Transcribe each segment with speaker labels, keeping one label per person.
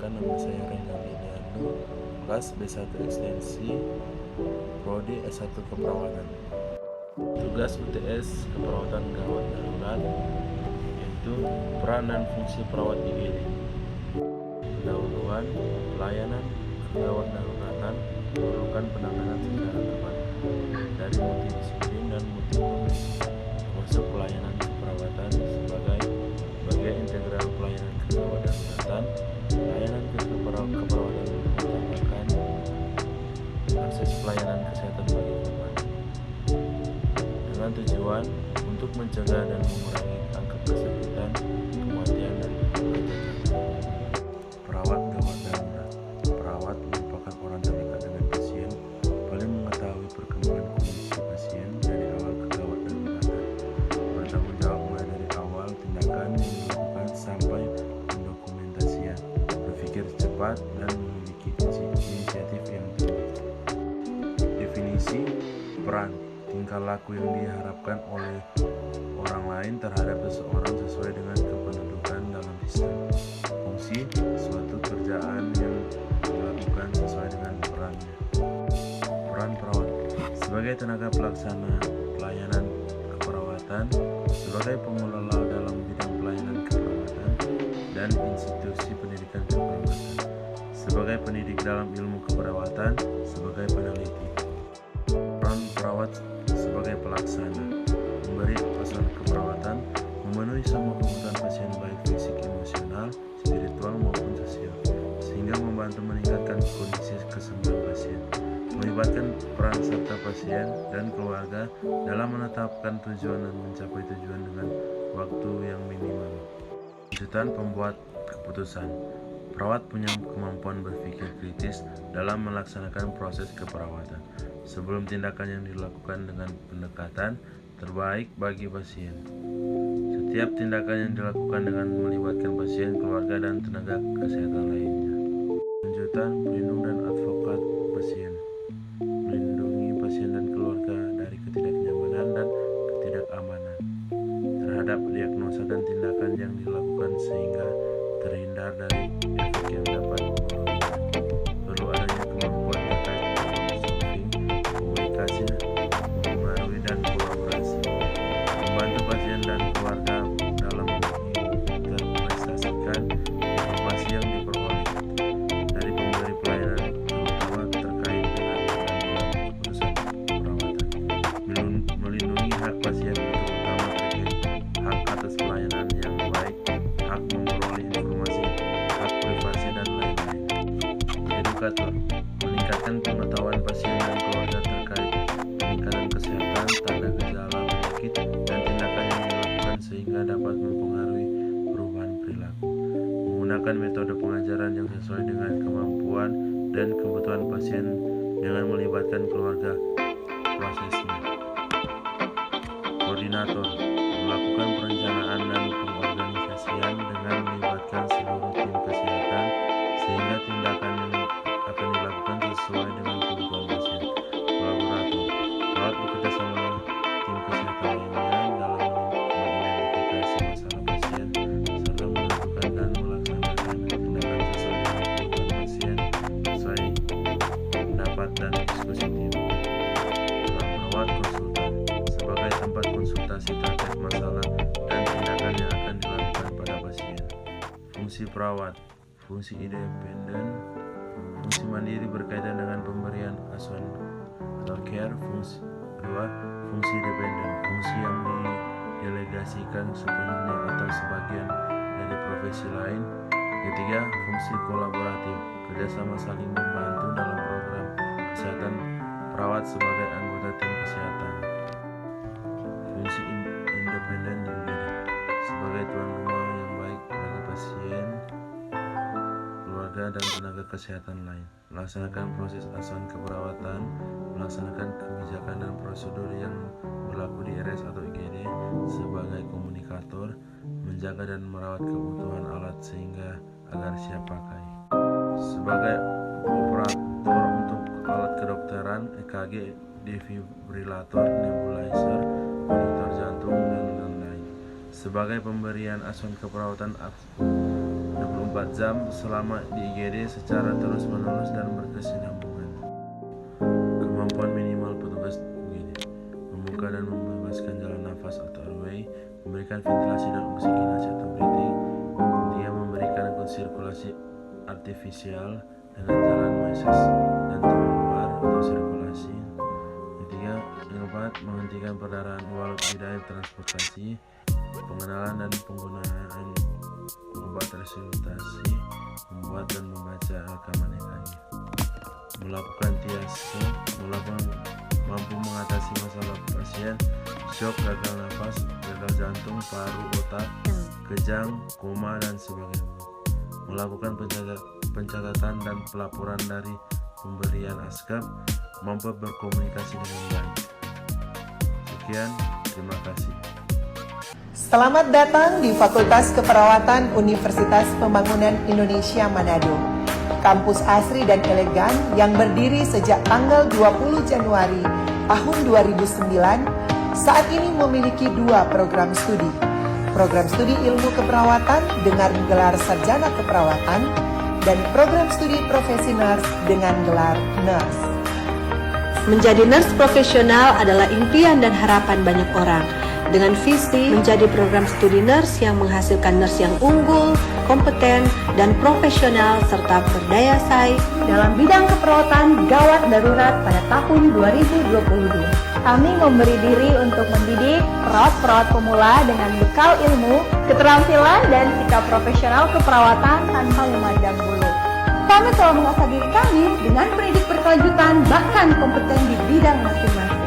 Speaker 1: Perkenalkan, nama saya Renggan Liniando, kelas B1 Ekstensi, Prodi S1 Keperawatan. Tugas UTS Keperawatan Gawat Darurat yaitu peran dan fungsi perawat IGD. Pendahuluan, pelayanan gawat daruratan memerlukan penanganan secara tepat dari multidisiplin dan multiprofesi, termasuk pelayanan keperawatan sebagai bagian integral pelayanan kegawat daruratan. Pelayanan keperawatan mengutamakan akses pelayanan kesehatan bagi korban dengan tujuan untuk mencegah dan mengurangi angka kesakitan, kematian, dan kecacatan. Perawat gawat darurat. Perawat merupakan orang terdekat dengan pasien, paling mengetahui perkembangan kondisi pasien dari awal ke gawat daruratan, bertanggung jawab mulai dari awal tindakan yang dilakukan sampai pendokumentasian, berpikir cepat dan memiliki inisiatif yang tinggi. Definisi peran: tingkah laku yang diharapkan oleh orang lain terhadap seseorang sesuai dengan kependudukan dalam sistem. Fungsi: suatu kerjaan yang dilakukan sesuai dengan perannya. Peran perawat sebagai tenaga pelaksana pelayanan keperawatan, sebagai pengelola dalam bidang pelayanan keperawatan dan institusi pendidikan keperawatan, sebagai pendidik dalam ilmu keperawatan, sebagai peneliti. Peran perawat sebagai pelaksana: memberi pesan keperawatan, memenuhi semua kebutuhan pasien baik fisik, emosional, spiritual maupun sosial, sehingga membantu meningkatkan kondisi kesembuhan pasien. Melibatkan peran serta pasien dan keluarga dalam menetapkan tujuan dan mencapai tujuan dengan waktu yang minimal. Lanjutan pembuat keputusan. Perawat punya kemampuan berpikir kritis dalam melaksanakan proses keperawatan sebelum tindakan yang dilakukan dengan pendekatan terbaik bagi pasien. Setiap tindakan yang dilakukan dengan melibatkan pasien, keluarga, dan tenaga kesehatan lainnya. Lanjutan pelindung dan advokat pasien. Melindungi pasien dan keluarga dari ketidaknyamanan dan ketidakamanan terhadap diagnosa dan tindakan yang dilakukan sehingga terhindar dari efek yang dapat merugikan. Perlu adanya kemampuan terkait problem solving, komunikasi, mempengaruhi, dan kolaborasi. Membantu pasien dan keluarga dalam menginterpretasikan informasi yang diperoleh dari pemberi pelayanan, terutama terkait dengan pengambilan keputusan perawatan. Melindungi hak pasien, terutama terkait hak atas pelayanan yang baik, hak memperoleh informasi, hak privasi, dan lain-lain. Edukator meningkatkan pengetahuan pasien dan keluarga terkait peningkatan kesehatan, tanda gejala penyakit, dan tindakan yang dilakukan sehingga dapat mempengaruhi perubahan perilaku. Menggunakan metode pengajaran yang sesuai dengan kemampuan dan kebutuhan pasien dengan melibatkan keluarga prosesnya. Koordinator melakukan perencanaan dan pengorganisasian dengan melibatkan seluruh tim kesehatan sehingga tindakan yang akan dilakukan sesuai dengan kebutuhan pasien. Kolaborator perawat bekerja sama tim kesehatan lainnya dalam mengidentifikasi masalah pasien serta menentukan dan melaksanakan tindakan sesuai dengan kebutuhan pasien sesuai pendapat dan diskusi tim. Peran perawat konsultan sebagai tempat konsultasi terkait masalah dan tindakan yang akan dilakukan pada pasien. Fungsi perawat: fungsi independen, fungsi mandiri berkaitan dengan pemberian asuhan atau care. Fungsi kedua, fungsi dependen, fungsi yang didelegasikan sepenuhnya atau sebagian dari profesi lain. Ketiga, fungsi kolaboratif, kerjasama saling membantu dalam program kesehatan. Perawat sebagai anggota tim kesehatan. Fungsi independen juga sebagai tuan rumah yang baik bagi pasien, keluarga, dan tenaga kesehatan lain. Melaksanakan proses asuhan keperawatan, melaksanakan kebijakan dan prosedur yang berlaku di RS atau IGD sebagai komunikator, menjaga dan merawat kebutuhan alat sehingga agar siap pakai. Sebagai operator untuk alat kedokteran, EKG, defibrilator, nebulizer, monitor jantung, dan lain-lain. Sebagai pemberian asuhan keperawatan 24 jam selama di IGD secara terus-menerus dan berkesinambungan. Kemampuan minimal petugas UGD: membuka dan membebaskan jalan nafas atau airway, memberikan ventilasi dan oksigenasi atau breathing. Ketiga, memberikan sirkulasi artifisial dengan jalan meses dan tembok luar atau sirkulasi. Yang keempat, menghentikan perdarahan walau tidak transportasi, pengenalan dan penggunaan obat resusitasi, membuat dan membaca rekaman EKG, melakukan triase, mampu mengatasi masalah pasien, shock, gagal nafas, gagal jantung, paru, otak, kejang, koma, dan sebagainya, melakukan pencatatan dan pelaporan dari pemberian ASKAP, mampu berkomunikasi dengan baik. Sekian, terima kasih.
Speaker 2: Selamat datang di Fakultas Keperawatan Universitas Pembangunan Indonesia Manado. Kampus asri dan elegan yang berdiri sejak tanggal 20 Januari tahun 2009, saat ini memiliki 2 program studi. Program studi ilmu keperawatan dengan gelar sarjana keperawatan dan program studi profesi nurse dengan gelar nurse.
Speaker 3: Menjadi nurse profesional adalah impian dan harapan banyak orang. Dengan visi menjadi program studi nurse yang menghasilkan nurse yang unggul, kompeten, dan profesional serta berdaya saing
Speaker 4: dalam bidang keperawatan gawat darurat pada tahun 2022. Kami memberi diri untuk mendidik perawat-perawat pemula dengan bekal ilmu, keterampilan, dan sikap profesional keperawatan tanpa memandang bulu. Kami telah mengasah diri kami dengan pendidik berkelanjutan bahkan kompeten di bidang masing-masing.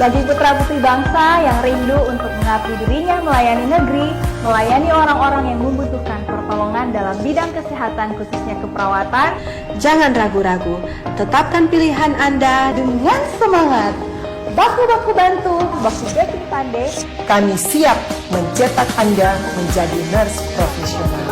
Speaker 4: Bagi putra-putri bangsa yang rindu untuk mengabdi dirinya melayani negeri, melayani orang-orang yang membutuhkan pertolongan dalam bidang kesehatan khususnya keperawatan,
Speaker 3: jangan ragu-ragu, tetapkan pilihan Anda
Speaker 4: dengan semangat. Baku-baku bantu, baku backing pandai.
Speaker 2: Kami siap mencetak Anda menjadi nurse profesional.